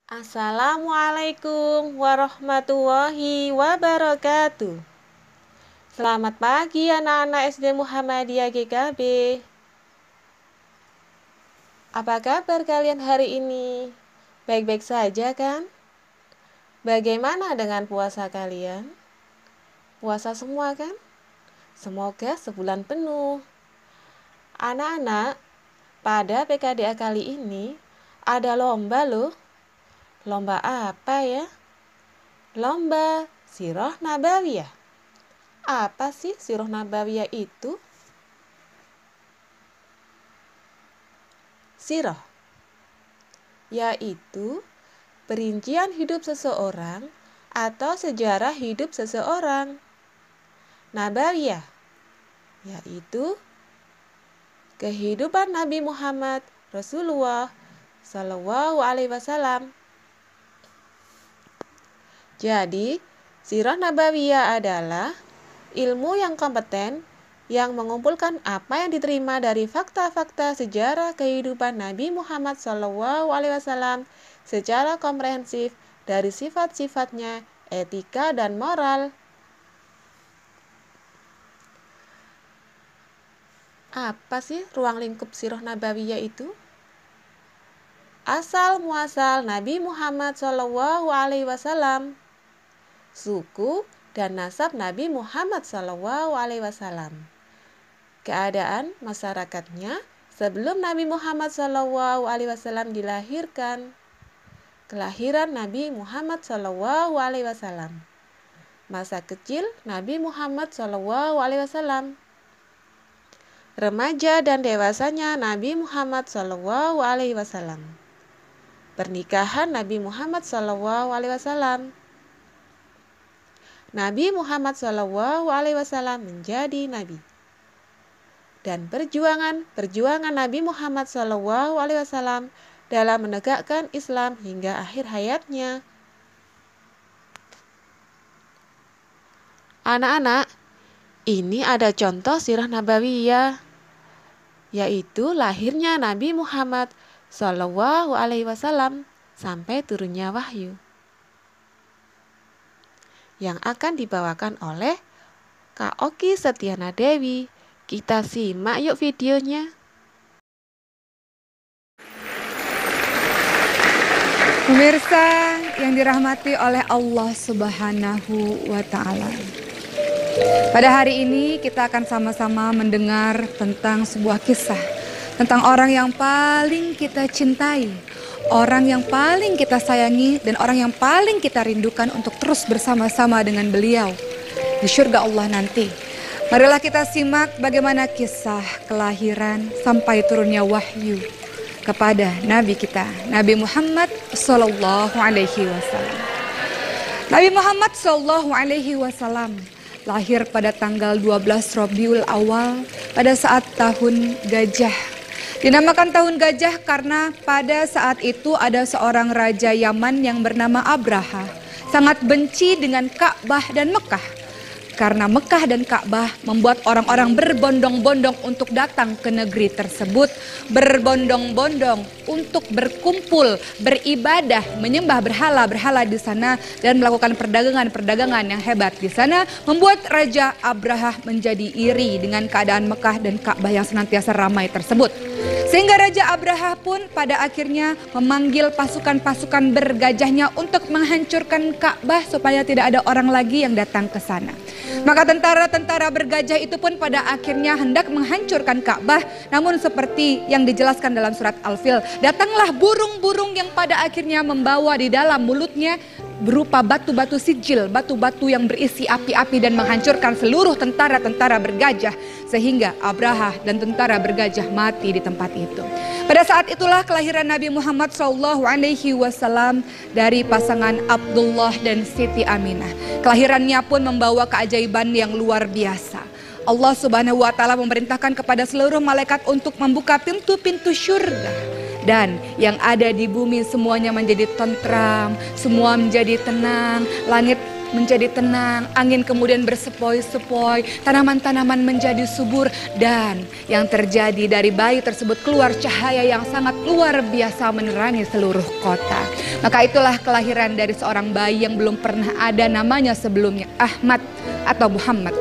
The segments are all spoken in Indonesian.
Assalamualaikum warahmatullahi wabarakatuh. Selamat pagi anak-anak SD Muhammadiyah GKB. Apa kabar kalian hari ini? Baik-baik saja kan? Bagaimana dengan puasa kalian? Puasa semua kan? Semoga sebulan penuh. Anak-anak, pada PKDA kali ini ada lomba loh. Lomba apa ya? Lomba Sirah Nabawiyah. Apa sih Sirah Nabawiyah itu? Sirah yaitu perincian hidup seseorang atau sejarah hidup seseorang. Nabawiyah yaitu kehidupan Nabi Muhammad Rasulullah Shallallahu Alaihi Wasallam. Jadi, Sirah Nabawiyah adalah ilmu yang kompeten yang mengumpulkan apa yang diterima dari fakta-fakta sejarah kehidupan Nabi Muhammad SAW secara komprehensif dari sifat-sifatnya, etika, dan moral. Apa sih ruang lingkup Sirah Nabawiyah itu? Asal muasal Nabi Muhammad SAW, suku dan nasab Nabi Muhammad SAW, keadaan masyarakatnya sebelum Nabi Muhammad SAW dilahirkan, kelahiran Nabi Muhammad SAW, masa kecil Nabi Muhammad SAW, remaja dan dewasanya Nabi Muhammad SAW, pernikahan Nabi Muhammad SAW. Nabi Muhammad SAW menjadi nabi, dan perjuangan Nabi Muhammad SAW dalam menegakkan Islam hingga akhir hayatnya. Anak-anak, ini ada contoh Sirah Nabawiyah, yaitu lahirnya Nabi Muhammad SAW sampai turunnya wahyu, yang akan dibawakan oleh Kak Oki Setiana Dewi. Kita simak yuk videonya. Pemirsa yang dirahmati oleh Allah Subhanahu wa Ta'ala, pada hari ini kita akan sama-sama mendengar tentang sebuah kisah tentang orang yang paling kita cintai, orang yang paling kita sayangi, dan orang yang paling kita rindukan untuk terus bersama-sama dengan beliau di surga Allah nanti. Marilah kita simak bagaimana kisah kelahiran sampai turunnya wahyu kepada Nabi kita, Nabi Muhammad Sallallahu Alaihi Wasallam. Nabi Muhammad Sallallahu Alaihi Wasallam lahir pada tanggal 12 Rabiul Awal pada saat tahun gajah. Dinamakan tahun gajah karena pada saat itu ada seorang raja Yaman yang bernama Abraha, sangat benci dengan Ka'bah dan Mekah. Karena Mekah dan Ka'bah membuat orang-orang berbondong-bondong untuk datang ke negeri tersebut, berbondong-bondong untuk berkumpul, beribadah, menyembah berhala-berhala di sana, dan melakukan perdagangan-perdagangan yang hebat di sana, membuat Raja Abraha menjadi iri dengan keadaan Mekah dan Ka'bah yang senantiasa ramai tersebut. Sehingga Raja Abraha pun pada akhirnya memanggil pasukan-pasukan bergajahnya untuk menghancurkan Ka'bah supaya tidak ada orang lagi yang datang ke sana. Maka tentara-tentara bergajah itu pun pada akhirnya hendak menghancurkan Ka'bah. Namun seperti yang dijelaskan dalam surat Al-Fil, datanglah burung-burung yang pada akhirnya membawa di dalam mulutnya berupa batu-batu sijil, batu-batu yang berisi api-api, dan menghancurkan seluruh tentara-tentara bergajah, sehingga Abraha dan tentara bergajah mati di tempat itu. Pada saat itulah kelahiran Nabi Muhammad SAW dari pasangan Abdullah dan Siti Aminah. Kelahirannya pun membawa keajaiban yang luar biasa. Allah Subhanahu wa Ta'ala memerintahkan kepada seluruh malaikat untuk membuka pintu-pintu syurga. Dan yang ada di bumi semuanya menjadi tentram, semua menjadi tenang, langit menjadi tenang, angin kemudian bersepoi-sepoi, tanaman-tanaman menjadi subur, dan yang terjadi dari bayi tersebut keluar cahaya yang sangat luar biasa menerangi seluruh kota. Maka itulah kelahiran dari seorang bayi yang belum pernah ada namanya sebelumnya, Ahmad atau Muhammad.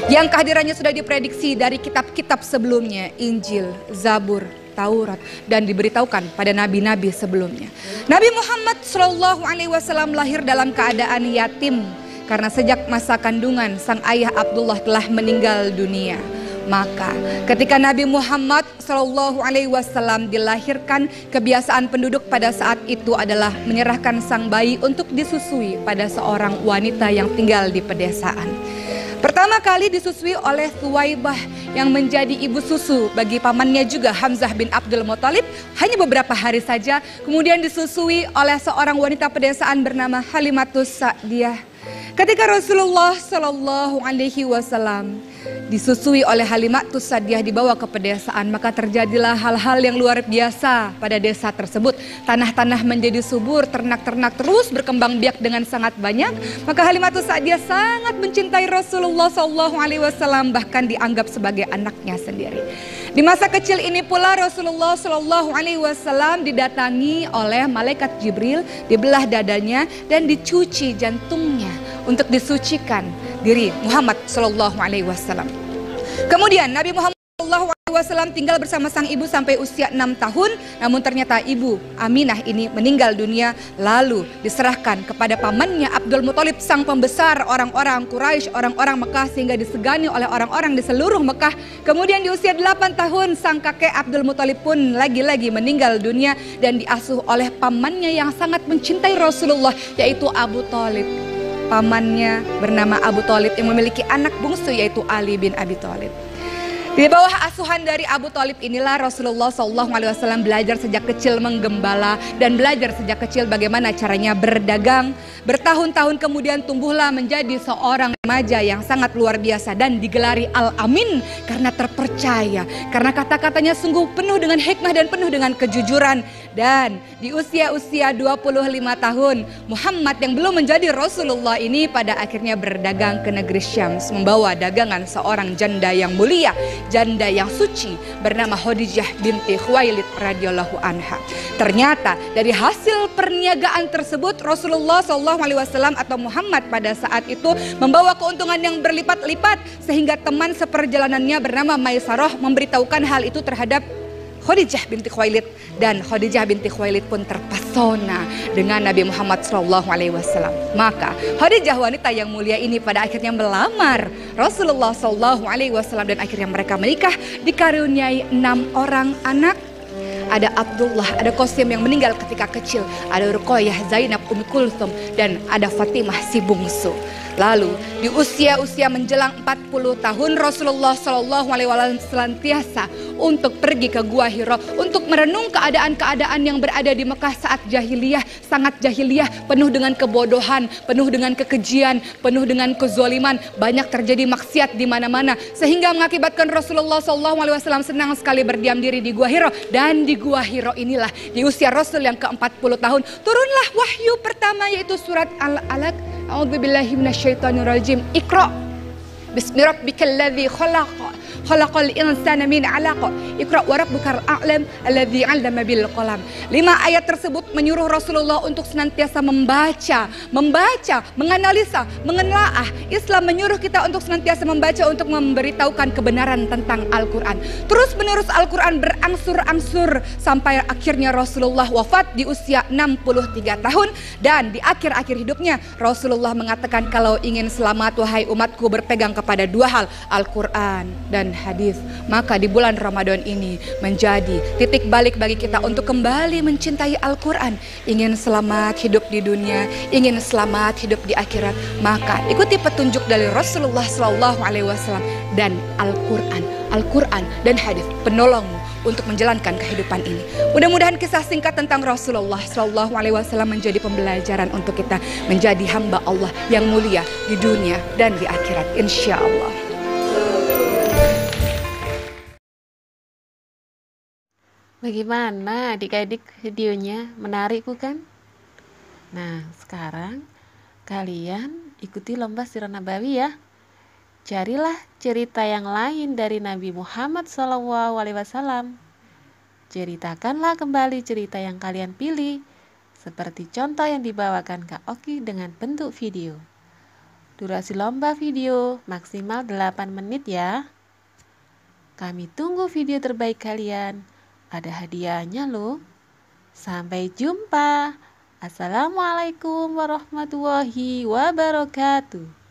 Yang kehadirannya sudah diprediksi dari kitab-kitab sebelumnya, Injil, Zabur, Taurat, dan diberitahukan pada nabi-nabi sebelumnya. Nabi Muhammad SAW lahir dalam keadaan yatim karena sejak masa kandungan sang ayah Abdullah telah meninggal dunia. Maka ketika Nabi Muhammad SAW dilahirkan, kebiasaan penduduk pada saat itu adalah menyerahkan sang bayi untuk disusui pada seorang wanita yang tinggal di pedesaan. Pertama kali disusui oleh Thuwaibah yang menjadi ibu susu bagi pamannya juga Hamzah bin Abdul Muthalib hanya beberapa hari saja. Kemudian disusui oleh seorang wanita pedesaan bernama Halimatus Sa'diyah. Ketika Rasulullah SAW disusui oleh Halimatus Sa'diyah dibawa ke pedesaan, maka terjadilah hal-hal yang luar biasa pada desa tersebut. Tanah-tanah menjadi subur, ternak-ternak terus berkembang biak dengan sangat banyak. Maka Halimatus Sa'diyah sangat mencintai Rasulullah SAW, bahkan dianggap sebagai anaknya sendiri. Di masa kecil ini pula Rasulullah SAW didatangi oleh malaikat Jibril, dibelah dadanya dan dicuci jantungnya untuk disucikan diri Muhammad SAW. Kemudian Nabi Muhammad SAW tinggal bersama sang ibu sampai usia 6 tahun. Namun ternyata ibu Aminah ini meninggal dunia, lalu diserahkan kepada pamannya Abdul Muthalib, sang pembesar orang-orang Quraisy, orang-orang Mekah, sehingga disegani oleh orang-orang di seluruh Mekah. Kemudian di usia 8 tahun sang kakek Abdul Muthalib pun lagi-lagi meninggal dunia dan diasuh oleh pamannya yang sangat mencintai Rasulullah, yaitu Abu Thalib. Pamannya bernama Abu Thalib yang memiliki anak bungsu yaitu Ali bin Abi Thalib. Di bawah asuhan dari Abu Thalib inilah Rasulullah SAW belajar sejak kecil menggembala dan belajar sejak kecil bagaimana caranya berdagang. Bertahun-tahun kemudian tumbuhlah menjadi seorang remaja yang sangat luar biasa dan digelari Al-Amin karena terpercaya. Karena kata-katanya sungguh penuh dengan hikmah dan penuh dengan kejujuran. Dan di usia-usia 25 tahun, Muhammad yang belum menjadi Rasulullah ini pada akhirnya berdagang ke negeri Syams, membawa dagangan seorang janda yang mulia, janda yang suci bernama Khadijah binti Khuwailid radhiyallahu anha. Ternyata dari hasil perniagaan tersebut Rasulullah SAW atau Muhammad pada saat itu membawa keuntungan yang berlipat-lipat, sehingga teman seperjalanannya bernama Maisarah memberitahukan hal itu terhadap Khadijah binti Khuwailid, dan Khadijah binti Khuwailid pun terpesona dengan Nabi Muhammad SAW. Maka Khadijah wanita yang mulia ini pada akhirnya melamar Rasulullah SAW dan akhirnya mereka menikah, dikaruniai 6 orang anak. Ada Abdullah, ada Qasim yang meninggal ketika kecil, ada Ruqayyah, Zainab, Ummi Kulthum, dan ada Fatimah si bungsu. Lalu di usia-usia menjelang 40 tahun Rasulullah SAW senantiasa untuk pergi ke Gua Hira untuk merenung keadaan-keadaan yang berada di Mekah saat jahiliyah, sangat jahiliyah, penuh dengan kebodohan, penuh dengan kekejian, penuh dengan kezaliman, banyak terjadi maksiat di mana-mana, sehingga mengakibatkan Rasulullah SAW senang sekali berdiam diri di Gua Hira. Dan di Gua Hira inilah di usia Rasul yang ke-40 tahun turunlah wahyu pertama, yaitu surat Al-Alaq. A'udzubillahi minasyaitonirrajim. Iqra bismi rabbikal ladzi khalaq, khalaqal insana min 'alaq, iqra wa rabbukal a'lam alladzi 'allama bil qalam. 5 ayat tersebut menyuruh Rasulullah untuk senantiasa membaca, menganalisa, menelaah. Islam menyuruh kita untuk senantiasa membaca untuk memberitahukan kebenaran tentang Al-Qur'an. Terus menerus Al-Qur'an berangsur-angsur sampai akhirnya Rasulullah wafat di usia 63 tahun, dan di akhir-akhir hidupnya Rasulullah mengatakan, kalau ingin selamat wahai umatku, berpegang kepada 2 hal, Al-Qur'an dan hadis. Maka di bulan Ramadan ini menjadi titik balik bagi kita untuk kembali mencintai Al-Qur'an. Ingin selamat hidup di dunia, ingin selamat hidup di akhirat, maka ikuti petunjuk dari Rasulullah SAW dan Al-Qur'an dan hadis, penolongmu untuk menjalankan kehidupan ini. Mudah-mudahan kisah singkat tentang Rasulullah SAW menjadi pembelajaran untuk kita menjadi hamba Allah yang mulia di dunia dan di akhirat, insya Allah. Bagaimana adik-adik videonya? Menarik bukan? Nah, sekarang kalian ikuti lomba Sirah Nabawi ya. Carilah cerita yang lain dari Nabi Muhammad SAW. Ceritakanlah kembali cerita yang kalian pilih, seperti contoh yang dibawakan Kak Oki dengan bentuk video. Durasi lomba video maksimal 8 menit ya. Kami tunggu video terbaik kalian. Ada hadiahnya loh. Sampai jumpa. Assalamualaikum warahmatullahi wabarakatuh.